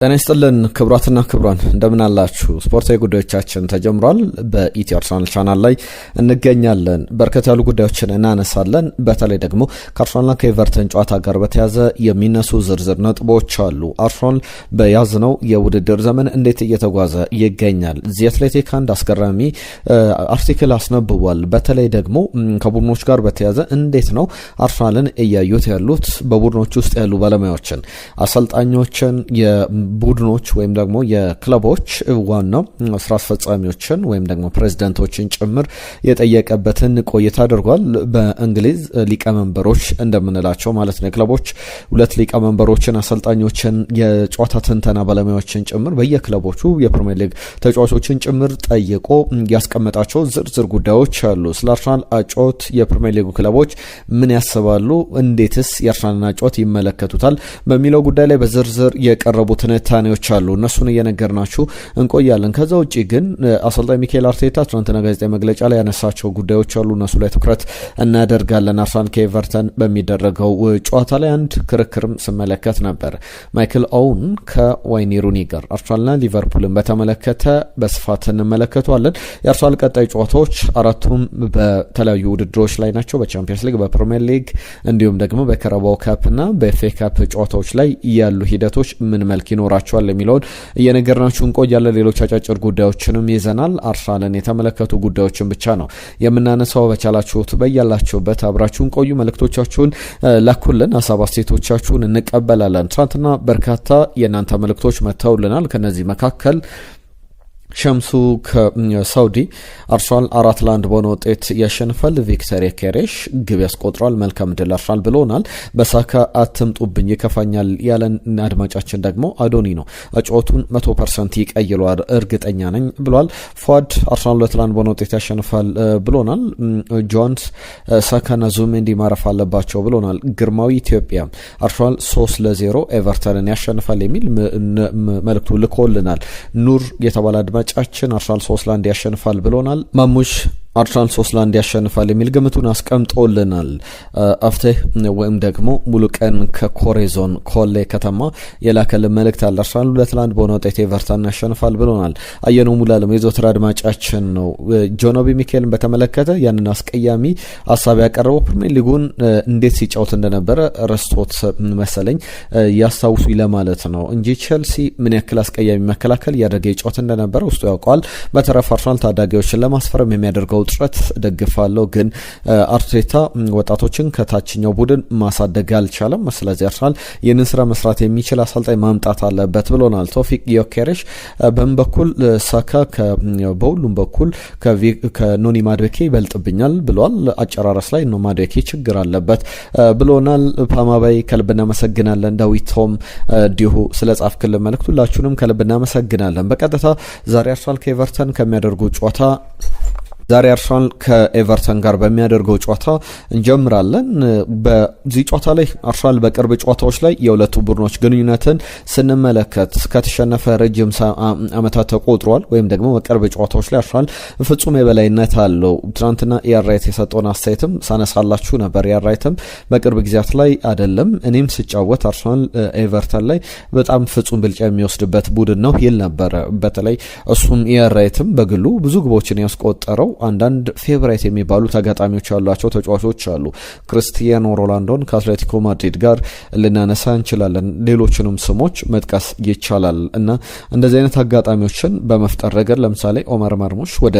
ጤና ይስጥልን ክቡራትና ክቡራን እንደምን አላችሁ? ስፖርታዊ ጉዳዮቻችን ተጀምሯል። በኢትዮ አርሰናል ቻናል ላይ እንገኛለን። በርከት ያሉ ጉዳዮችን እናነሳለን። በተለይ ደግሞ ከአርሰናልና ከኤቨርተን ጨዋታ ጋር በተያያዘ የሚነሱ ዝርዝር ነጥቦች አሉ። አርሰናል በያዝነው የውድድር ዘመን እንዴት እየተጓዘ ይገኛል? ዚ አትሌቲክ አንድ አስገራሚ አርቲክል አስነብቧል። በተለይ ደግሞ ከቡድኖች ጋር በተያያዘ እንዴት ነው አርሰናልን እያዩት ያሉት በቡድኖች ውስጥ ያሉ ባለሙያዎችን፣ አሰልጣኞችን፣ ቡድኖች ወይም ደግሞ የክለቦች ዋናው ስራ አስፈጻሚዎችን ወይም ደግሞ ፕሬዝዳንቶችን ጭምር የጠየቀበትን ቆይታ አድርጓል። በእንግሊዝ ሊቀመንበሮች እንደምንላቸው ማለት ነው። ክለቦች ሁለት ሊቀመንበሮችን፣ አሰልጣኞችን፣ የጨዋታ ትንተና ባለሙያዎችን ጭምር በየክለቦቹ የፕሪሚየር ሊግ ተጫዋቾችን ጭምር ጠይቆ ያስቀመጣቸው ዝርዝር ጉዳዮች አሉ። ስለ አርሰናል አጨዋወት የፕሪሚየር ሊጉ ክለቦች ምን ያስባሉ፣ እንዴትስ የአርሰናልን አጨዋወት ይመለከቱታል በሚለው ጉዳይ ላይ በዝርዝር የቀረቡት ትንታኔዎች አሉ። እነሱን እየነገርናችሁ እንቆያለን። ከዛ ውጪ ግን አሰልጣኝ ሚካኤል አርቴታ ትናንትና ጋዜጣዊ መግለጫ ላይ ያነሳቸው ጉዳዮች አሉ። እነሱ ላይ ትኩረት እናደርጋለን። አርሰናል ከኤቨርተን በሚደረገው ጨዋታ ላይ አንድ ክርክርም ስመለከት ነበር። ማይክል ኦውን ከዋይኒ ሩኒ ጋር አርሰናልና ሊቨርፑልን በተመለከተ በስፋት እንመለከተዋለን። የአርሰናል ቀጣይ ጨዋታዎች አራቱም በተለያዩ ውድድሮች ላይ ናቸው። በቻምፒየንስ ሊግ፣ በፕሪሚየር ሊግ እንዲሁም ደግሞ በካራባኦ ካፕ እና በኤፍኤ ካፕ ጨዋታዎች ላይ ያሉ ሂደቶች ምን መልክ ይኖራቸዋል የሚለውን እየነገርናችሁ እንቆያለን። ሌሎች አጫጭር ጉዳዮችንም ይዘናል። አርሰናልን የተመለከቱ ጉዳዮችን ብቻ ነው የምናነሳው። በቻላችሁት በያላችሁበት አብራችሁን ቆዩ። መልእክቶቻችሁን ላኩልን፣ ሀሳብ አስተያየቶቻችሁን እንቀበላለን። ትናንትና በርካታ የእናንተ መልእክቶች መጥተውልናል። ከነዚህ መካከል ሸምሱ ከሳውዲ አርሰናል 4-1 በሆነ ውጤት ያሸንፋል፣ ቪክተር ዮኬሬሽ ግብ ያስቆጥሯል፣ መልካም ድል አርሰናል ብሎናል። በሳካ አትምጡብኝ ይከፋኛል ያለን አድማጫችን ደግሞ አዶኒ ነው። አጨዋወቱን 100% ይቀይሏል እርግጠኛ ነኝ ብሏል። ፏድ አርሰናል 2-1 በሆነ ውጤት ያሸንፋል ብሎናል። ጆንስ ሳካና ዙሜንዲ ማረፍ አለባቸው ብሎናል። ግርማዊ ኢትዮጵያ አርሰናል 3-0 ኤቨርተንን ያሸንፋል የሚል መልእክቱ ልኮልናል። ኑር የተባለ ጫችን አርሰናል 3-1 ያሸንፋል ብሎናል። ማሙሽ አርሰናል 3-1 ያሸንፋል የሚል ግምቱን አስቀምጦልናል። አፍቴህ ወይም ደግሞ ሙሉቀን ከኮሬዞን ኮሌ ከተማ የላከልን መልእክት አለ። አርሰናል 2-1 በሆነ ውጤት ኤቨርተን ያሸንፋል ብሎናል። አየነው ሙላለም የዘወትር አድማጫችን ነው። ጆኖቢ ሚካኤልን በተመለከተ ያንን አስቀያሚ ሀሳብ ያቀረበው ፕሪሚየር ሊጉን እንዴት ሲጫወት እንደነበረ ረስቶት መሰለኝ ያስታውሱ ለማለት ነው እንጂ ቼልሲ ምን ያክል አስቀያሚ መከላከል ያደረገ ይጫወት እንደነበረ ውስጡ ያውቀዋል። በተረፈ አርሰናል ታዳጊዎችን ለማስፈረም የሚያደርገው ጥረት ደግፋለሁ፣ ግን አርቴታ ወጣቶችን ከታችኛው ቡድን ማሳደግ አልቻለም። ስለዚህ አርሰናል ይህንን ስራ መስራት የሚችል አሰልጣኝ ማምጣት አለበት ብሎናል። ቶፊቅ ዮኬሬሽ በምን በኩል ሳካ በሁሉም በኩል ከኖኒ ማድዌኬ ይበልጥብኛል ብሏል። አጨራረስ ላይ ኖ ማድዌኬ ችግር አለበት ብሎናል። ፓማባይ ከልብ እናመሰግናለን። ዳዊቶም እንዲሁ ስለ ጻፍክልን መልእክት ሁላችሁንም ከልብ እናመሰግናለን። በቀጥታ ዛሬ አርሰናል ከኤቨርተን ከሚያደርጉ ጨዋታ ዛሬ አርሰናል ከኤቨርተን ጋር በሚያደርገው ጨዋታ እንጀምራለን። በዚህ ጨዋታ ላይ አርሰናል በቅርብ ጨዋታዎች ላይ የሁለቱ ቡድኖች ግንኙነትን ስንመለከት ከተሸነፈ ረጅም ዓመታት ተቆጥሯል። ወይም ደግሞ በቅርብ ጨዋታዎች ላይ አርሰናል ፍጹም የበላይነት አለው። ትናንትና ኤአርራይት የሰጠውን አስተያየትም ሳነሳላችሁ ነበር። ኤአርራይትም በቅርብ ጊዜያት ላይ አይደለም እኔም ስጫወት አርሰናል ኤቨርተን ላይ በጣም ፍጹም ብልጫ የሚወስድበት ቡድን ነው ይል ነበረ። በተለይ እሱም ኤአርራይትም በግሉ ብዙ ግቦችን ያስቆጠረው አንዳንድ ፌቨራይት የሚባሉ ተጋጣሚዎች ያሏቸው ተጫዋቾች አሉ። ክርስቲያኖ ሮናልዶን ከአትሌቲኮ ማድሪድ ጋር ልናነሳ እንችላለን። ሌሎችንም ስሞች መጥቀስ ይቻላል እና እንደዚህ አይነት አጋጣሚዎችን በመፍጠር ረገድ ለምሳሌ ኦመር መርሙሽ ወደ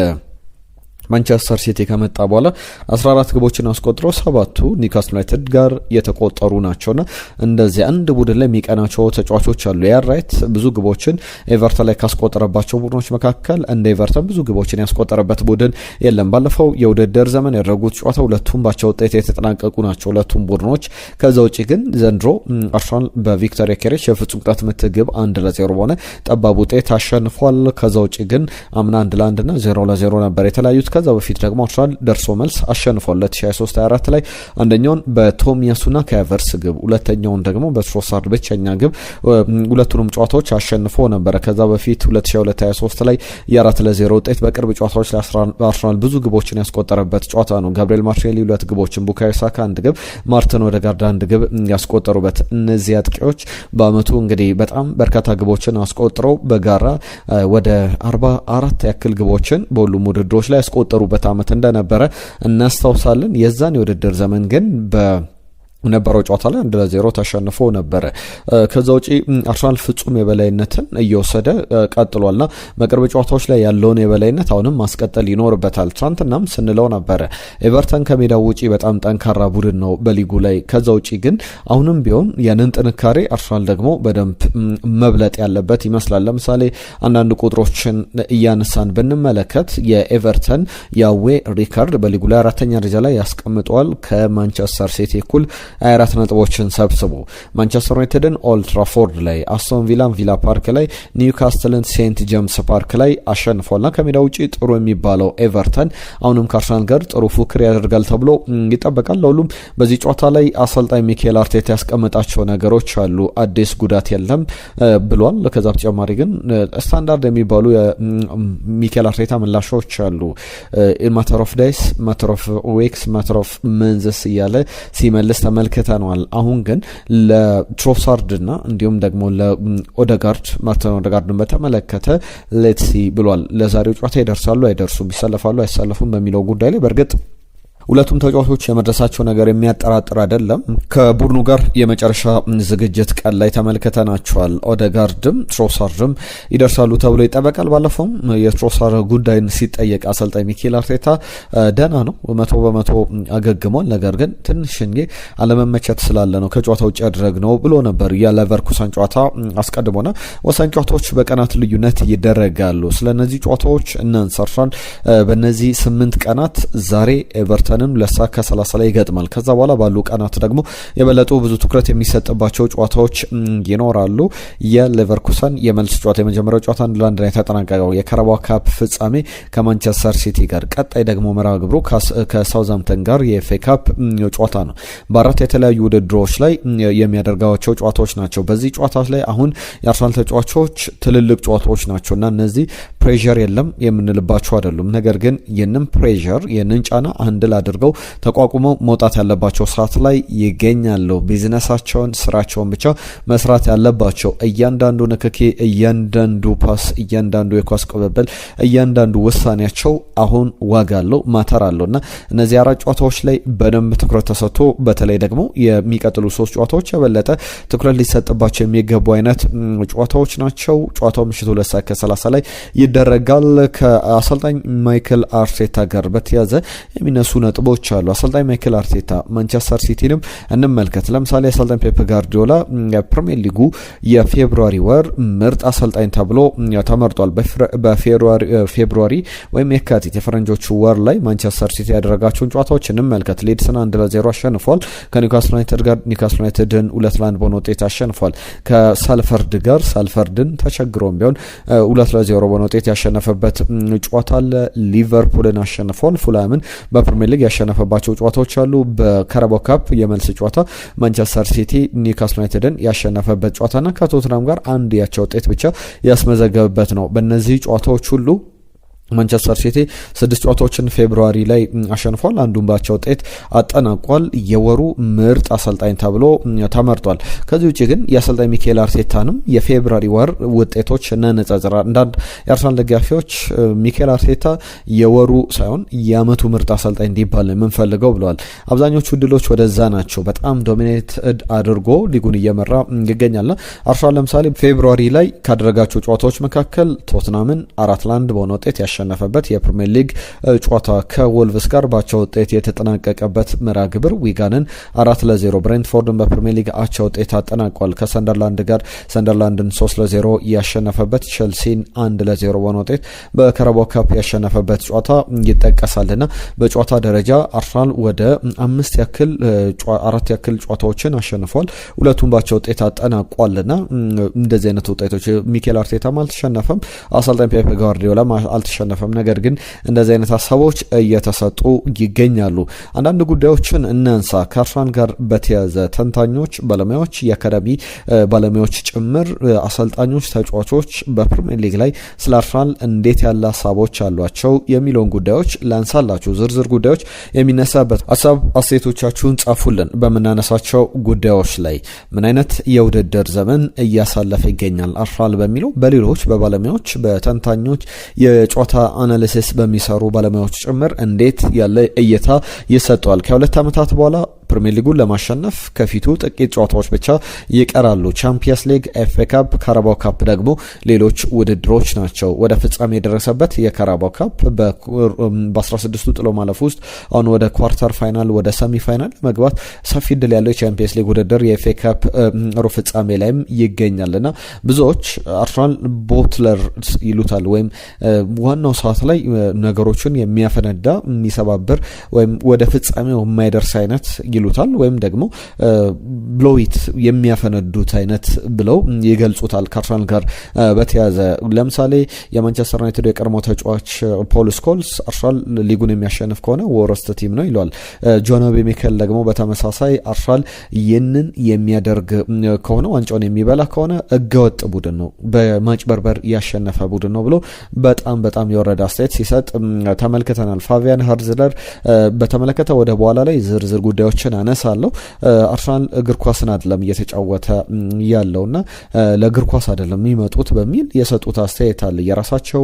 ማንቸስተር ሲቲ ከመጣ በኋላ 14 ግቦችን አስቆጥሮ 7ቱ ኒውካስል ዩናይትድ ጋር የተቆጠሩ ናቸውና እንደዚህ አንድ ቡድን ላይ የሚቀናቸው ተጫዋቾች አሉ። ኤአርራይት ብዙ ግቦችን ኤቨርተን ላይ ካስቆጠረባቸው ቡድኖች መካከል እንደ ኤቨርተን ብዙ ግቦችን ያስቆጠረበት ቡድን የለም። ባለፈው የውድድር ዘመን ያደረጉት ጨዋታ ሁለቱም ባቻ ውጤት የተጠናቀቁ ናቸው ሁለቱም ቡድኖች። ከዛ ውጪ ግን ዘንድሮ አርሰናል በቪክተር ዮኬሬሽ የፍጹም ቅጣት ምት ግብ 1-0 በሆነ ጠባብ ውጤት አሸንፏል። ከዛ ውጪ ግን አምና 1-1 እና 0-0 ነበር የተለያዩት። ከዛ በፊት ደግሞ አርሰናል ደርሶ መልስ አሸንፏል 2023-24 ላይ አንደኛውን በቶሚያሱና ከቨርስ ግብ ሁለተኛውን ደግሞ በትሮሳርድ ብቸኛ ግብ ሁለቱንም ጨዋታዎች አሸንፎ ነበር። ከዛ በፊት 2022-23 ላይ የ4-0 ውጤት በቅርብ ጨዋታዎች ላይ አርሰናል ብዙ ግቦችን ያስቆጠረበት ጨዋታ ነው። ጋብሪኤል ማርቲኔሊ 2 ግቦችን፣ ቡካዮ ሳካ 1 ግብ፣ ማርቲን ኦዴጋርድ 1 ግብ ያስቆጠሩበት እነዚህ አጥቂዎች በአመቱ እንግዲህ በጣም በርካታ ግቦችን አስቆጥረው በጋራ ወደ 44 ያክል ግቦችን በሁሉም ውድድሮች ላይ ያስቆጠሩበት አመት እንደነበረ እናስታውሳለን። የዛን የውድድር ዘመን ግን ነበረው ጨዋታ ላይ 1-0 ተሸንፎ ነበር። ከዛ ውጪ አርሰናል ፍጹም የበላይነትን እየወሰደ ቀጥሏልና በቅርብ ጨዋታዎች ላይ ያለውን የበላይነት አሁንም ማስቀጠል ይኖርበታል። ትናንትናም ስንለው ነበር ኤቨርተን ከሜዳው ውጪ በጣም ጠንካራ ቡድን ነው በሊጉ ላይ። ከዛ ውጪ ግን አሁንም ቢሆን ያንን ጥንካሬ አርሰናል ደግሞ በደንብ መብለጥ ያለበት ይመስላል። ለምሳሌ አንዳንድ ቁጥሮችን እያነሳን ብንመለከት የኤቨርተን ያዌ ሪካርድ በሊጉ ላይ 4ኛ ደረጃ ላይ ያስቀምጠዋል ከማንቸስተር ሲቲ እኩል 24 ነጥቦችን ሰብስቦ ማንቸስተር ዩናይትድን ኦልድ ትራፎርድ ላይ፣ አስቶን ቪላን ቪላ ፓርክ ላይ፣ ኒውካስትልን ሴንት ጄምስ ፓርክ ላይ አሸንፏልና ከሜዳ ውጪ ጥሩ የሚባለው ኤቨርተን አሁንም ከአርሰናል ጋር ጥሩ ፉክር ያደርጋል ተብሎ ይጠበቃል። ለሁሉም በዚህ ጨዋታ ላይ አሰልጣኝ ሚኬል አርቴታ ያስቀመጣቸው ነገሮች አሉ። አዲስ ጉዳት የለም ብሏል። ከዛ በተጨማሪ ግን ስታንዳርድ የሚባሉ ሚኬል አርቴታ ምላሾች አሉ። ማተር ኦፍ ዳይስ፣ ማተር ኦፍ ዌክስ፣ ማተር ኦፍ መንዝስ እያለ ሲመልስ ተመልክተናል። አሁን ግን ለትሮሳርድና እንዲሁም ደግሞ ለኦዴጋርድ ማርቲን ኦዴጋርድን በተመለከተ ሌትሲ ብሏል። ለዛሬው ጨዋታ ይደርሳሉ አይደርሱም፣ ይሰለፋሉ አይሰለፉም በሚለው ጉዳይ ላይ በእርግጥ ሁለቱም ተጫዋቾች የመድረሳቸው ነገር የሚያጠራጥር አይደለም። ከቡድኑ ጋር የመጨረሻ ዝግጅት ቀን ላይ ተመልክተናቸዋል። ኦዴጋርድም ትሮሳርድም ይደርሳሉ ተብሎ ይጠበቃል። ባለፈውም የትሮሳርድ ጉዳይን ሲጠየቅ አሰልጣኝ ሚኬል አርቴታ ደህና ነው 100% አገግሟል፣ ነገር ግን ትንሽ አለመመቸት ስላለ ነው ከጨዋታ ውጭ ያደረግነው ብሎ ነበር። የሌቨርኩሰን ጨዋታ አስቀድሞና ወሳኝ ጨዋታዎች በቀናት ልዩነት ይደረጋሉ። ስለነዚህ ጨዋታዎች እናንሳርፋል። በእነዚህ 8 ቀናት ዛሬ ኤቨርተን 2:30 ላይ ይገጥማል። ከዛ በኋላ ባሉ ቀናት ደግሞ የበለጡ ብዙ ትኩረት የሚሰጥባቸው ጨዋታዎች ይኖራሉ። የሌቨርኩሰን የመልስ ጨዋታ የመጀመሪያው ጨዋታ 1-1 ላይ ተጠናቀቀው የካራባኦ ካፕ ፍጻሜ ከማንቸስተር ሲቲ ጋር፣ ቀጣይ ደግሞ መርሃ ግብሩ ከሳውዛምፕተን ጋር የኤፍኤ ካፕ ጨዋታ ነው። በአራት የተለያዩ ውድድሮች ላይ የሚያደርጋቸው ጨዋታዎች ናቸው። በዚህ ጨዋታዎች ላይ አሁን የአርሰናል ተጫዋቾች ትልልቅ ጨዋታዎች ናቸውና እነዚህ ፕሬዠር የለም የምንልባቸው አይደሉም። ነገር ግን ይህንን ፕሬዠር ይህንን ጫና አንድል አድርገው ተቋቁመው መውጣት ያለባቸው ሰዓት ላይ ይገኛሉ። ቢዝነሳቸውን ስራቸውን ብቻ መስራት ያለባቸው። እያንዳንዱ ንክኪ፣ እያንዳንዱ ፓስ፣ እያንዳንዱ የኳስ ቅብብል፣ እያንዳንዱ ውሳኔያቸው አሁን ዋጋ አለው ማተር አለውና እነዚህ 4 ጨዋታዎች ላይ በደንብ ትኩረት ተሰጥቶ በተለይ ደግሞ የሚቀጥሉ 3 ጨዋታዎች የበለጠ ትኩረት ሊሰጥባቸው የሚገቡ አይነት ጨዋታዎች ናቸው። ጨዋታው ምሽቱ 2:30 ላይ ይደረጋል። ከአሰልጣኝ ማይክል አርቴታ ጋር በተያዘ የሚነሱ ነጥቦች አሉ። አሰልጣኝ ማይክል አርቴታ ማንቸስተር ሲቲንም እንመልከት። ለምሳሌ አሰልጣኝ ፔፕ ጋርዲዮላ የፕሪሚየር ሊጉ የፌብሩዋሪ ወር ምርጥ አሰልጣኝ ተብሎ ተመርጧል። በፌብሩዋሪ ወይም የካቲት የፈረንጆቹ ወር ላይ ማንቸስተር ሲቲ ያደረጋቸውን ጨዋታዎች እንመልከት። ሊድስን 1-0 አሸንፏል። ከኒውካስል ዩናይትድ ጋር ኒውካስል ዩናይትድን 2-1 በሆነ ውጤት አሸንፏል። ከሳልፈርድ ጋር ሳልፈርድን ተቸግሮም ቢሆን 2-0 በሆነ ውጤት ያሸነፈበት ጨዋታ አለ። ሊቨርፑልን አሸንፏል። ፉላምን በፕሪሚየር ሊግ ያሸነፈባቸው ጨዋታዎች አሉ። በካራባኦ ካፕ የመልስ ጨዋታ ማንቸስተር ሲቲ ኒውካስል ዩናይትድን ያሸነፈበት ጨዋታና ከቶትናም ጋር አንድ ያቻ ውጤት ብቻ ያስመዘገበበት ነው። በእነዚህ ጨዋታዎች ሁሉ ማንቸስተር ሲቲ 6 ጨዋታዎችን ፌብሩዋሪ ላይ አሸንፏል። አንዱን ባቻ ውጤት አጠናቋል። የወሩ ምርጥ አሰልጣኝ ተብሎ ተመርጧል። ከዚህ ውጪ ግን የአሰልጣኝ ሚኬል አርቴታንም የፌብሩዋሪ ወር ውጤቶች ነነጻጽራ አንዳንድ የአርሰናል ደጋፊዎች ሚኬል አርቴታ የወሩ ሳይሆን የአመቱ ምርጥ አሰልጣኝ እንዲባል የምንፈልገው ብለዋል። አብዛኞቹ ድሎች ወደዛ ናቸው። በጣም ዶሚኔትድ አድርጎ ሊጉን እየመራ ይገኛልና አርሰናል ለምሳሌ ፌብሩዋሪ ላይ ካደረጋቸው ጨዋታዎች መካከል ቶትናምን 4-1 በሆነ ውጤት ያሸነፈበት የፕሪሚየር ሊግ ጨዋታ፣ ከወልቭስ ጋር ባቻ ውጤት የተጠናቀቀበት መርሃ ግብር፣ ዊጋንን 4-0፣ ብሬንትፎርድን በፕሪሚየር ሊግ አቻ ውጤት አጠናቋል። ከሰንደርላንድ ጋር ሰንደርላንድን 3-0 ያሸነፈበት፣ ቼልሲን 1-0 በሆነ ውጤት በካራባኦ ካፕ ያሸነፈበት ጨዋታ ይጠቀሳልና በጨዋታ ደረጃ አርሰናል ወደ 4 ያክል ጨዋታዎችን አሸንፏል። ሁለቱም ባቻ ውጤት አጠናቋልና እንደዚህ አይነት ውጤቶች ሚኬል አርቴታም አልተሸነፈም፣ አሰልጣኝ ፔፕ ጋርዲዮላ አልተሸነፈም። አልተሸነፈም። ነገር ግን እንደዚህ አይነት ሀሳቦች እየተሰጡ ይገኛሉ። አንዳንድ ጉዳዮችን እናንሳ። ከአርሰናል ጋር በተያያዘ ተንታኞች፣ ባለሙያዎች፣ የአካዳሚ ባለሙያዎች ጭምር አሰልጣኞች፣ ተጫዋቾች በፕሪሚየር ሊግ ላይ ስለ አርሰናል እንዴት ያለ ሀሳቦች አሏቸው የሚለውን ጉዳዮች ላንሳላችሁ። ዝርዝር ጉዳዮች የሚነሳበት ሀሳብ አስተያየቶቻችሁን ጻፉልን። በምናነሳቸው ጉዳዮች ላይ ምን አይነት የውድድር ዘመን እያሳለፈ ይገኛል አርሰናል በሚለው በሌሎች በባለሙያዎች በተንታኞች የጨዋታ አናሊሲስ በሚሰሩ ባለሙያዎች ጭምር እንዴት ያለ እይታ ይሰጠዋል። ከሁለት ዓመታት በኋላ ፕሪሚየር ሊጉን ለማሸነፍ ከፊቱ ጥቂት ጨዋታዎች ብቻ ይቀራሉ። ቻምፒየንስ ሊግ፣ ኤፍኤ ካፕ፣ ካራባው ካፕ ደግሞ ሌሎች ውድድሮች ናቸው። ወደ ፍጻሜ የደረሰበት የካራባው ካፕ በ16ቱ ጥሎ ማለፍ ውስጥ አሁን ወደ ኳርተር ፋይናል ወደ ሰሚ ፋይናል መግባት ሰፊ እድል ያለው የቻምፒየንስ ሊግ ውድድር የኤፍኤ ካፕ ሩብ ፍጻሜ ላይም ይገኛልና ብዙዎች አርሰናል ቦትለር ይሉታል ወይም ዋናው ሰዓት ላይ ነገሮችን የሚያፈነዳ የሚሰባብር ወይም ወደ ፍጻሜው የማይደርስ አይነት ይሉታል ወይም ደግሞ ብሎዊት የሚያፈነዱት አይነት ብለው ይገልጹታል። ከአርሰናል ጋር በተያዘ ለምሳሌ የማንቸስተር ዩናይትድ የቀድሞ ተጫዋች ፖል ስኮልስ አርሰናል ሊጉን የሚያሸንፍ ከሆነ ወረስት ቲም ነው ይለዋል። ጆን ኦቢ ሚኬል ደግሞ በተመሳሳይ አርሰናል ይህንን የሚያደርግ ከሆነ ዋንጫውን የሚበላ ከሆነ ህገወጥ ቡድን ነው፣ በማጭበርበር ያሸነፈ ቡድን ነው ብሎ በጣም የወረደ አስተያየት ሲሰጥ ተመልክተናል። ፋቢያን ሃርዝለር በተመለከተ ወደ በኋላ ላይ ዝርዝር ጉዳዮችን አነሳለሁ። አርሰናል እግር ኳስን አይደለም እየተጫወተ ያለውና ለእግር ኳስ አይደለም የሚመጡት በሚል የሰጡት አስተያየት አለ። የራሳቸው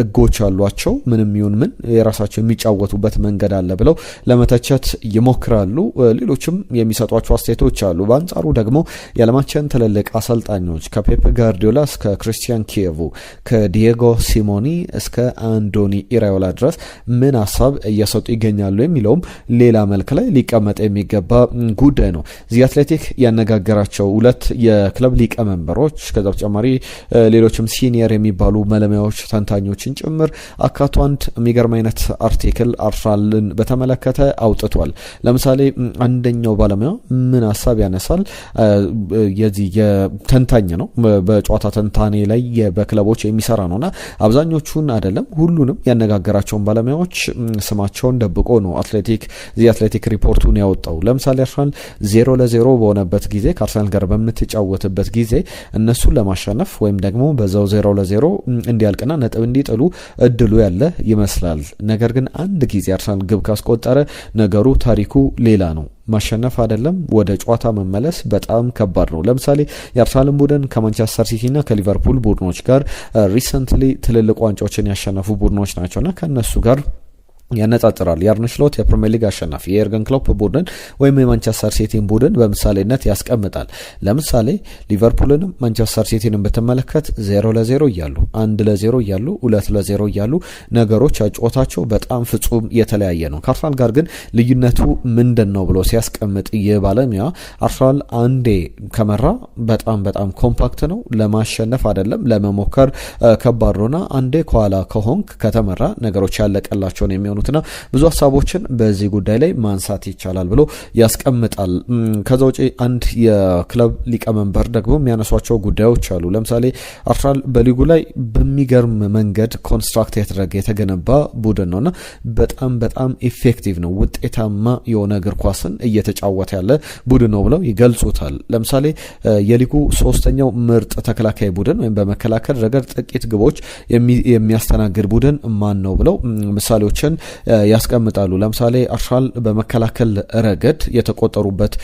ህጎች አሏቸው፣ ምንም ይሁን ምን የራሳቸው የሚጫወቱበት መንገድ አለ ብለው ለመተቸት ይሞክራሉ። ሌሎችም የሚሰጧቸው አስተያየቶች አሉ። በአንጻሩ ደግሞ የዓለማችን ትልልቅ አሰልጣኞች ከፔፕ ጋርዲዮላ እስከ ክሪስቲያን ኪየቭ ከዲየጎ ሲሞኒ እስከ አንዶኒ ኢራዮላ ድረስ ምን ሀሳብ እየሰጡ ይገኛሉ የሚለውም ሌላ መልክ ላይ ሊቀመጥ የሚገባ ጉዳይ ነው። ዚ አትሌቲክ ያነጋገራቸው ሁለት የክለብ ሊቀመንበሮች ከዛ በተጨማሪ ሌሎችም ሲኒየር የሚባሉ መለሚያዎች ተንታኞችን ጭምር አካቶ አንድ የሚገርም አይነት አርቲክል አርሰናልን በተመለከተ አውጥቷል። ለምሳሌ አንደኛው ባለሙያ ምን ሀሳብ ያነሳል? የዚህ የተንታኝ ነው፣ በጨዋታ ተንታኔ ላይ በክለቦች የሚሰራ ነውና አብዛኞቹን አይደለም ሁሉንም ያነጋገራቸውን ባለሙያዎች ስማቸውን ደብቆ ነው ዚ አትሌቲክ ሪፖርቱን ያወጣው። ለምሳሌ አርሰናል 0-0 በሆነበት ጊዜ ከአርሰናል ጋር በምትጫወትበት ጊዜ እነሱን ለማሸነፍ ወይም ደግሞ በዛው 0-0 እንዲያልቅና ነጥብ እንዲጥሉ እድሉ ያለ ይመስላል። ነገር ግን አንድ ጊዜ አርሰናል ግብ ካስቆጠረ ነገሩ ታሪኩ ሌላ ነው። ማሸነፍ አይደለም ወደ ጨዋታ መመለስ በጣም ከባድ ነው። ለምሳሌ የአርሰናል ቡድን ከማንቸስተር ሲቲ እና ከሊቨርፑል ቡድኖች ጋር ሪሰንትሊ ትልልቅ ዋንጫዎችን ያሸነፉ ቡድኖች ናቸውና ከነሱ ጋር ያነጻጽራል። የአርነ ስሎት የፕሪሚየር ሊግ አሸናፊ የኤርገን ክሎፕ ቡድን ወይም የማንቸስተር ሲቲን ቡድን በምሳሌነት ያስቀምጣል። ለምሳሌ ሊቨርፑልንም ማንቸስተር ሲቲንም ብትመለከት 0-0 እያሉ 1-0 እያሉ 2-0 እያሉ ነገሮች አጫወታቸው በጣም ፍጹም የተለያየ ነው። ከአርሰናል ጋር ግን ልዩነቱ ምንድን ነው ብሎ ሲያስቀምጥ ይህ ባለሙያ አርሰናል አንዴ ከመራ በጣም ኮምፓክት ነው፣ ለማሸነፍ አይደለም ለመሞከር ከባድ ነውና አንዴ ከኋላ ከሆንክ ከተመራ ነገሮች ያለቀላቸው ነው የሚሆኑትና ብዙ ሀሳቦችን በዚህ ጉዳይ ላይ ማንሳት ይቻላል ብሎ ያስቀምጣል። ከዛ ውጪ አንድ የክለብ ሊቀመንበር ደግሞ የሚያነሷቸው ጉዳዮች አሉ። ለምሳሌ አርሰናል በሊጉ ላይ በሚገርም መንገድ ኮንስትራክት የተገነባ ቡድን ነውና በጣም ኢፌክቲቭ ነው፣ ውጤታማ የሆነ እግር ኳስን እየተጫወተ ያለ ቡድን ነው ብለው ይገልጹታል። ለምሳሌ የሊጉ ሶስተኛው ምርጥ ተከላካይ ቡድን ወይም በመከላከል ረገድ ጥቂት ግቦች የሚያስተናግድ ቡድን ማን ነው ብለው ምሳሌዎችን ያስቀምጣሉ። ለምሳሌ አርሰናል በመከላከል ረገድ የተቆጠሩበት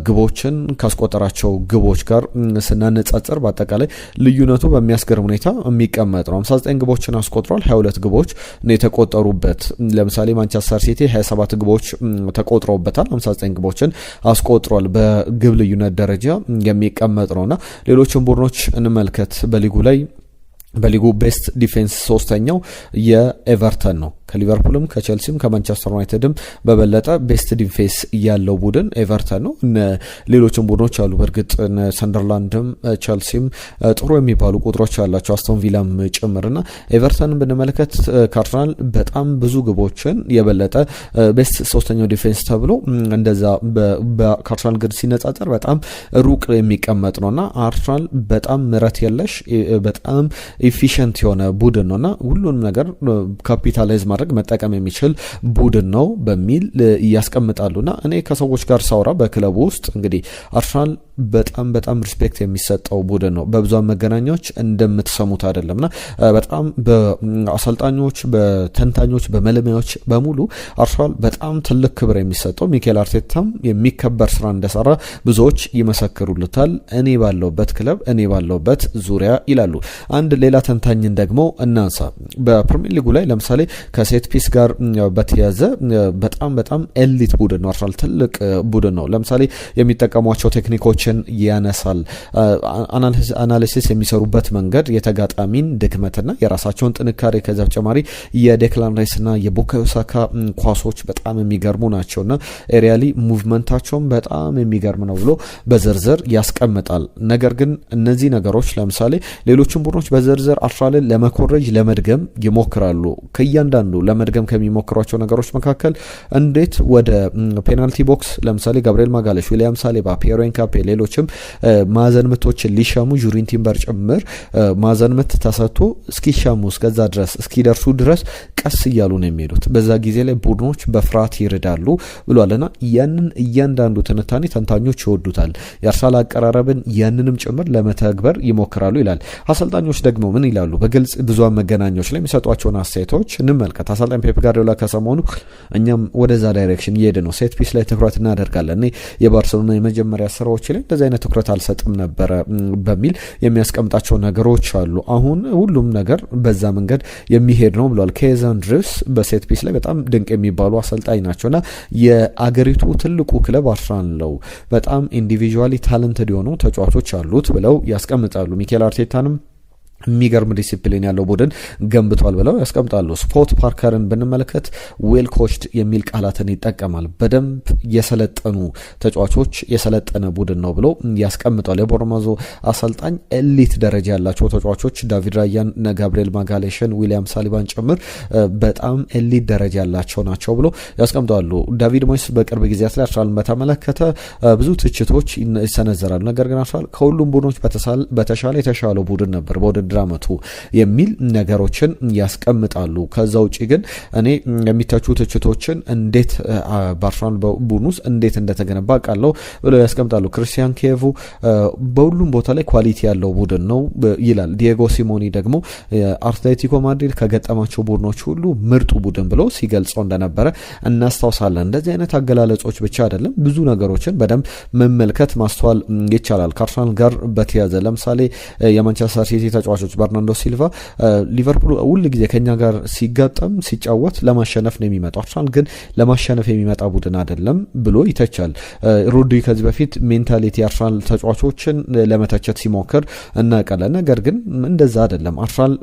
ግቦችን ካስቆጠራቸው ግቦች ጋር ስናነጻጽር በአጠቃላይ ልዩነቱ በሚያስገርም ሁኔታ የሚቀመጥ ነው። 59 ግቦችን አስቆጥሯል፣ 22 ግቦች ነው የተቆጠሩበት። ለምሳሌ ማንቸስተር ሲቲ 27 ግቦች ተቆጥረውበታል፣ 59 ግቦችን አስቆጥሯል። በግብ ልዩነት ደረጃ የሚቀመጥ ነውና ሌሎችን ቡድኖች እንመልከት። በሊጉ ቤስት ዲፌንስ ሶስተኛው የኤቨርተን ነው ከሊቨርፑልም ከቼልሲም ከማንቸስተር ዩናይትድም በበለጠ ቤስት ዲፌንስ ያለው ቡድን ኤቨርተን ነው። ሌሎችም ቡድኖች አሉ በእርግጥ ሰንደርላንድም ቼልሲም ጥሩ የሚባሉ ቁጥሮች ያላቸው አስቶን ቪላም ጭምርና ኤቨርተንን ብንመለከት ከአርሰናል በጣም ብዙ ግቦችን የበለጠ ቤስት ሶስተኛው ዲፌንስ ተብሎ እንደዛ ከአርሰናል ግን ሲነጻጸር በጣም ሩቅ የሚቀመጥ ነውና አርሰናል በጣም ምረት የለሽ በጣም ኢፊሽንት የሆነ ቡድን ነውና ሁሉንም ነገር ካፒታላይዝ ማድረግ መጠቀም የሚችል ቡድን ነው በሚል ያስቀምጣሉና እኔ ከሰዎች ጋር ሳውራ በክለቡ ውስጥ እንግዲህ አርሰናል በጣም ሪስፔክት የሚሰጠው ቡድን ነው። በብዙ መገናኛዎች እንደምትሰሙት አይደለምና በጣም በአሰልጣኞች በተንታኞች በመለማዮች በሙሉ አርሰናል በጣም ትልቅ ክብር የሚሰጠው ሚኬል አርቴታም የሚከበር ስራ እንደሰራ ብዙዎች ይመሰክሩልታል። እኔ ባለውበት ክለብ እኔ ባለውበት ዙሪያ ይላሉ። አንድ ሌላ ተንታኝን ደግሞ እናንሳ። በፕሪሚየር ሊጉ ላይ ለምሳሌ ከሴት ፒስ ጋር በተያዘ በጣም ኤሊት ቡድን ነው አርሰናል ትልቅ ቡድን ነው። ለምሳሌ የሚጠቀሟቸው ቴክኒኮችን ያነሳል። አናሊሲስ የሚሰሩበት መንገድ የተጋጣሚን ድክመትና የራሳቸውን ጥንካሬ ከዛ በተጨማሪ የዴክላን ራይስና የቡካዮ ሳካ ኳሶች በጣም የሚገርሙ ናቸውና ኤሪያሊ ሙቭመንታቸውን በጣም የሚገርም ነው ብሎ በዝርዝር ያስቀምጣል። ነገር ግን እነዚህ ነገሮች ለምሳሌ ሌሎችን ቡድኖች በዝርዝር አርሰናልን ለመኮረጅ ለመድገም ይሞክራሉ። ከእያንዳንዱ ለመድገም ከሚሞክሯቸው ነገሮች መካከል እንዴት ወደ ፔናልቲ ቦክስ ለምሳሌ ጋብሪኤል ማጋሌሽ፣ ዊሊያም ሳሊባ፣ ፒየሮ ኤንካፔ ሌሎችም ማዕዘን ምቶችን ሊሻሙ ጁሪን ቲምበር ጭምር ማዕዘን ምት ተሰጥቶ እስኪሻሙ እስከዛ ድረስ እስኪደርሱ ድረስ ቀስ እያሉ ነው የሚሄዱት። በዛ ጊዜ ላይ ቡድኖች በፍርሃት ይርዳሉ ብሏልና ያንን እያንዳንዱ ትንታኔ ተንታኞች ይወዱታል። የአርሰናል አቀራረብን ያንንም ጭምር ለመተግበር ይሞክራሉ ይላል። አሰልጣኞች ደግሞ ምን ይላሉ? በግልጽ ብዙሃን መገናኛዎች ላይ የሚሰጧቸውን አስተያየቶች እንመልከት። አሰልጣኝ ፔፕ ጋርዲዮላ ከሰሞኑ እኛም ወደዛ ዳይሬክሽን እየሄደ ነው፣ ሴት ፒስ ላይ ትኩረት እናደርጋለን፣ የባርሴሎና የመጀመሪያ ስራዎች ላይ እንደዚህ አይነት ትኩረት አልሰጥም ነበረ በሚል የሚያስቀምጣቸው ነገሮች አሉ። አሁን ሁሉም ነገር በዛ መንገድ የሚሄድ ነው ብሏል። ኬዘን ድሪቭስ በሴት ፒስ ላይ በጣም ድንቅ የሚባሉ አሰልጣኝ ናቸውና የአገሪቱ ትልቁ ክለብ አርሰናል ነው፣ በጣም ኢንዲቪጁዋሊ ታለንትድ የሆኑ ተጫዋቾች አሉት ብለው ያስቀምጣሉ። ሚኬል አርቴታንም የሚገርም ዲሲፕሊን ያለው ቡድን ገንብቷል ብለው ያስቀምጣሉ። ስኮት ፓርከርን ብንመለከት ዌል ኮችድ የሚል ቃላትን ይጠቀማል። በደንብ የሰለጠኑ ተጫዋቾች የሰለጠነ ቡድን ነው ብሎ ያስቀምጣል። የቦርማዞ አሰልጣኝ ኤሊት ደረጃ ያላቸው ተጫዋቾች ዳቪድ ራያን፣ ጋብሪኤል ማጋሌሽን፣ ዊሊያም ሳሊባን ጭምር በጣም ኤሊት ደረጃ ያላቸው ናቸው ብሎ ያስቀምጣሉ። ዳቪድ ሞይስ በቅርብ ጊዜያት ላይ አርሰናልን በተመለከተ ብዙ ትችቶች ይሰነዘራሉ። ነገር ግን አርሰናል ከሁሉም ቡድኖች በተሻለ የተሻለው ቡድን ነበር ድራመቱ የሚል ነገሮችን ያስቀምጣሉ። ከዛ ውጪ ግን እኔ የሚተቹ ትችቶችን እንዴት በአርሰናል ቡድን ውስጥ እንዴት እንደተገነባ ቃለው ብለው ያስቀምጣሉ። ክርስቲያን ኬቭ በሁሉም ቦታ ላይ ኳሊቲ ያለው ቡድን ነው ይላል። ዲየጎ ሲሞኒ ደግሞ አትሌቲኮ ማድሪድ ከገጠማቸው ቡድኖች ሁሉ ምርጡ ቡድን ብሎ ሲገልጸው እንደነበረ እናስታውሳለን። እንደዚህ አይነት አገላለጾች ብቻ አይደለም፣ ብዙ ነገሮችን በደንብ መመልከት ማስተዋል ይቻላል። ከአርሰናል ጋር በተያዘ ለምሳሌ የማንቸስተር ሲቲ ተጫዋቾች በርናንዶ ሲልቫ ሊቨርፑል ሁሉ ጊዜ ከኛ ጋር ሲጋጠም ሲጫወት ለማሸነፍ ነው የሚመጣው፣ አርሰናል ግን ለማሸነፍ የሚመጣ ቡድን አይደለም ብሎ ይተቻል። ሩዲ ከዚህ በፊት ሜንታሊቲ አርሰናል ተጫዋቾችን ለመተቸት ሲሞክር እናውቃለን። ነገር ግን እንደዛ አይደለም። አርሰናል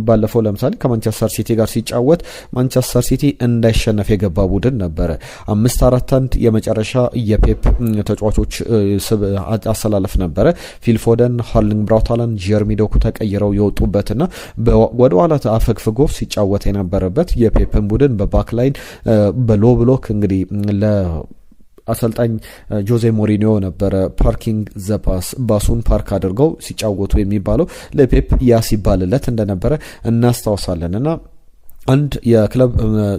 ባለፈው ለምሳሌ ከማንቸስተር ሲቲ ጋር ሲጫወት ማንቸስተር ሲቲ እንዳይሸነፍ የገባ ቡድን ነበረ። 5-4-1 የመጨረሻ የፔፕ ተጫዋቾች አሰላለፍ ነበረ። ፊል ፎደን፣ ሃርሊንግ ብራውት ሃላንድ፣ ጀርሚ ዶኩ ተቀይረው የወጡበትና ወደ ኋላ አፈግፍጎ ሲጫወት የነበረበት የፔፕን ቡድን በባክላይን በሎ ብሎክ እንግዲህ አሰልጣኝ ጆዜ ሞሪኒዮ ነበረ ፓርኪንግ ዘፓስ ባሱን ፓርክ አድርገው ሲጫወቱ የሚባለው ለፔፕ ያ ሲባልለት እንደነበረ እናስታውሳለንና አንድ የክለብ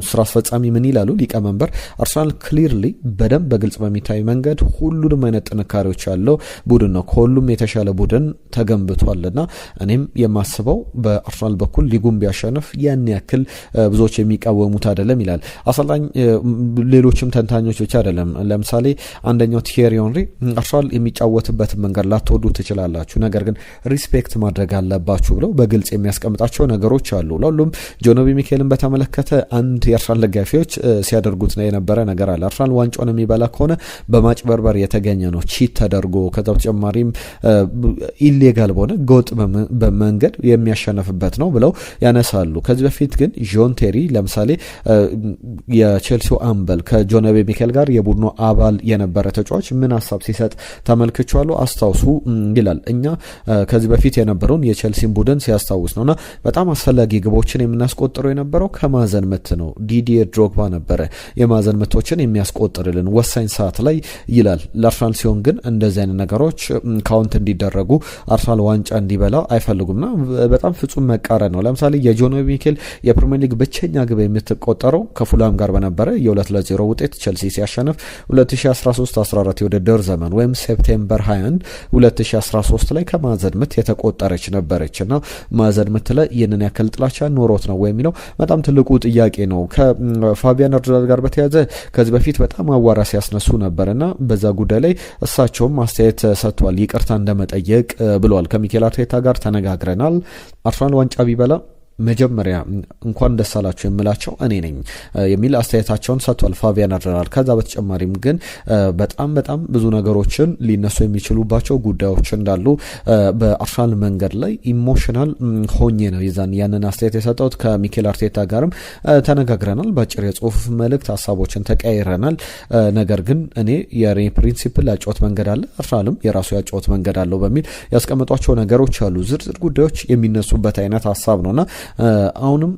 ስራ አስፈጻሚ ምን ይላሉ? ሊቀመንበር አርሰናል ክሊርሊ በደንብ በግልጽ በሚታይ መንገድ ሁሉንም አይነት ጥንካሬዎች ያለው ቡድን ነው፣ ከሁሉም የተሻለ ቡድን ተገንብቷልና እኔም የማስበው በአርሰናል በኩል ሊጉን ቢያሸንፍ ያን ያክል ብዙዎች የሚቃወሙት አይደለም ይላል አሰልጣኝ። ሌሎችም ተንታኞች ብቻ አይደለም። ለምሳሌ አንደኛው ቲየሪ ሄንሪ አርሰናል የሚጫወትበት መንገድ ላትወዱ ትችላላችሁ፣ ነገር ግን ሪስፔክት ማድረግ አለባችሁ ብለው በግልጽ የሚያስቀምጣቸው ነገሮች አሉ። ለሁሉም ጆኖቢ ሚኬል ሚኬልን በተመለከተ አንድ የአርሰናል ደጋፊዎች ሲያደርጉት ነው የነበረ ነገር አለ። አርሰናል ዋንጫውን የሚበላ ከሆነ በማጭበርበር የተገኘ ነው፣ ቺት ተደርጎ ከዛ በተጨማሪም ኢሌጋል በሆነ ጎጥ በመንገድ የሚያሸነፍበት ነው ብለው ያነሳሉ። ከዚህ በፊት ግን ጆን ቴሪ ለምሳሌ የቼልሲው አምበል ከጆን ኦቢ ሚኬል ጋር የቡድኑ አባል የነበረ ተጫዋች ምን ሀሳብ ሲሰጥ ተመልክቻለሁ። አስታውሱ ይላል እኛ ከዚህ በፊት የነበረውን የቼልሲን ቡድን ሲያስታውስ ነውና በጣም አስፈላጊ ግቦችን የምናስቆጥረው የነበረው ከማዕዘን ምት ነው። ዲዲዬ ድሮግባ ነበረ የማዕዘን ምቶችን የሚያስቆጥርልን ወሳኝ ሰዓት ላይ ይላል። ለአርሰናል ሲሆን ግን እንደዚህ አይነት ነገሮች ካውንት እንዲደረጉ አርሰናል ዋንጫ እንዲበላ አይፈልጉምና በጣም ፍጹም መቃረን ነው። ለምሳሌ የጆን ኦቢ ሚኬል የፕሪሚየር ሊግ ብቸኛ ግብ የምትቆጠረው ከፉላም ጋር በነበረ የ2-0 ውጤት ቼልሲ ሲያሸንፍ 2013-14 የውድድር ዘመን ወይም ሴፕቴምበር 21 2013 ላይ ከማዕዘን ምት የተቆጠረች ነበረችና ማዕዘን ምት ላይ ይህንን ያክል ጥላቻ ኖሮት ነው ወይ የሚለው በጣም ትልቁ ጥያቄ ነው። ከፋቢያን ሩዲገር ጋር በተያያዘ ከዚህ በፊት በጣም አዋራ ሲያስነሱ ነበርና በዛ ጉዳይ ላይ እሳቸውም አስተያየት ሰጥቷል። ይቅርታ እንደመጠየቅ ብሏል። ከሚኬል አርቴታ ጋር ተነጋግረናል። አርሰናል ዋንጫ ቢበላ መጀመሪያ እንኳን ደስ አላችሁ የምላቸው እኔ ነኝ የሚል አስተያየታቸውን ሰጥቷል ፋቢያን ሩዲገር። ከዛ በተጨማሪም ግን በጣም ብዙ ነገሮችን ሊነሱ የሚችሉባቸው ጉዳዮች እንዳሉ በአርሰናል መንገድ ላይ ኢሞሽናል ሆኜ ነው ያንን አስተያየት የሰጠሁት። ከሚኬል አርቴታ ጋርም ተነጋግረናል። በአጭር የጽሁፍ መልእክት ሀሳቦችን ተቀያይረናል። ነገር ግን እኔ የሬ ፕሪንሲፕል ያጫወት መንገድ አለ፣ አርሰናልም የራሱ ያጫወት መንገድ አለው በሚል ያስቀመጧቸው ነገሮች አሉ። ዝርዝር ጉዳዮች የሚነሱበት አይነት ሀሳብ ነውና አሁንም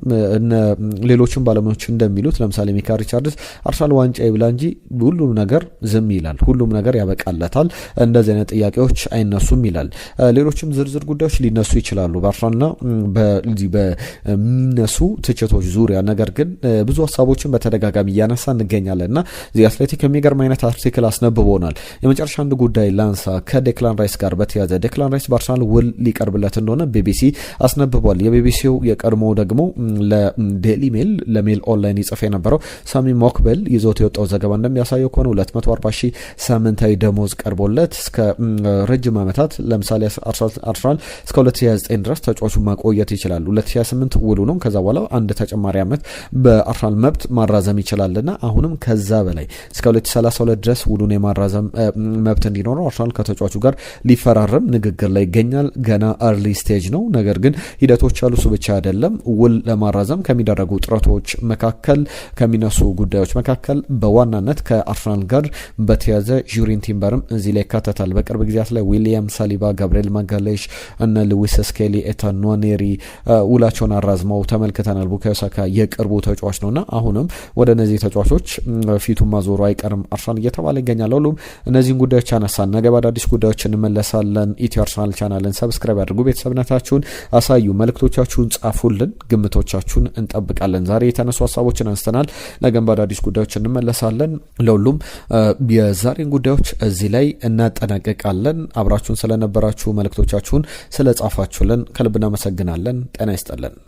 ሌሎችም ባለሙያዎች እንደሚሉት ለምሳሌ ሚካ ሪቻርድስ አርሰናል ዋንጫ ይብላ እንጂ ሁሉም ነገር ዝም ይላል፣ ሁሉም ነገር ያበቃለታል፣ እንደዚህ አይነት ጥያቄዎች አይነሱም ይላል። ሌሎችም ዝርዝር ጉዳዮች ሊነሱ ይችላሉ በአርሰናልና በሚነሱ ትችቶች ዙሪያ። ነገር ግን ብዙ ሀሳቦችን በተደጋጋሚ እያነሳ እንገኛለንና ዚ አትሌቲክ የሚገርም አይነት አርቲክል አስነብቦናል። የመጨረሻ አንድ ጉዳይ ላንሳ። ከዴክላን ራይስ ጋር በተያያዘ ዴክላን ራይስ በአርሰናል ውል ሊቀርብለት እንደሆነ ቢቢሲ አስነብቧል። የቢቢሲው የቀድሞ ደግሞ ለዴሊ ሜል ለሜል ኦንላይን ይጽፍ የነበረው ሳሚ ሞክቤል ይዞት የወጣው ዘገባ እንደሚያሳየው ከሆነ 240,000 ሳምንታዊ ደሞዝ ቀርቦለት እስከ ረጅም ዓመታት ለምሳሌ አርሰናል እስከ 2029 ድረስ ተጫዋቹ ማቆየት ይችላል። 2028 ውሉ ነው። ከዛ በኋላ አንድ ተጨማሪ ዓመት በአርሰናል መብት ማራዘም ይችላልና አሁንም ከዛ በላይ እስከ 2032 ድረስ ውሉን የማራዘም መብት እንዲኖረው አርሰናል ከተጫዋቹ ጋር ሊፈራረም ንግግር ላይ ይገኛል። ገና አርሊ ስቴጅ ነው። ነገር ግን ሂደቶች አሉ። እሱ ብቻ አይደለም። ውል ለማራዘም ከሚደረጉ ጥረቶች መካከል ከሚነሱ ጉዳዮች መካከል በዋናነት ከአርሰናል ጋር በተያዘ ጁሪን ቲምበርም እዚህ ላይ ይካተታል። በቅርብ ጊዜያት ላይ ዊሊያም ሳሊባ፣ ጋብሪኤል ማጋሌሽ እና ሉዊስ ስኬሊ፣ ኤታን ኗኔሪ ውላቸውን አራዝመው ተመልክተናል። ቡካዮ ሳካ የቅርቡ ተጫዋች ነውና አሁንም ወደ እነዚህ ተጫዋቾች ፊቱን ማዞሩ አይቀርም አርሰናል እየተባለ ይገኛል። ሁሉም እነዚህን ጉዳዮች አነሳን። ነገ በአዳዲስ ጉዳዮች እንመለሳለን። ኢትዮ አርሰናል ቻናልን ሰብስክራይብ አድርጉ። ቤተሰብነታችሁን አሳዩ። መልእክቶቻችሁን ጻፉልን። ግምቶቻችሁን እንጠብቃለን። ዛሬ የተነሱ ሀሳቦችን አንስተናል። ነገም በአዳዲስ ጉዳዮች እንመለሳለን። ለሁሉም የዛሬን ጉዳዮች እዚህ ላይ እናጠናቀቃለን። አብራችሁን ስለነበራችሁ መልእክቶቻችሁን ስለጻፋችሁልን ከልብ እናመሰግናለን። ጤና ይስጥልን።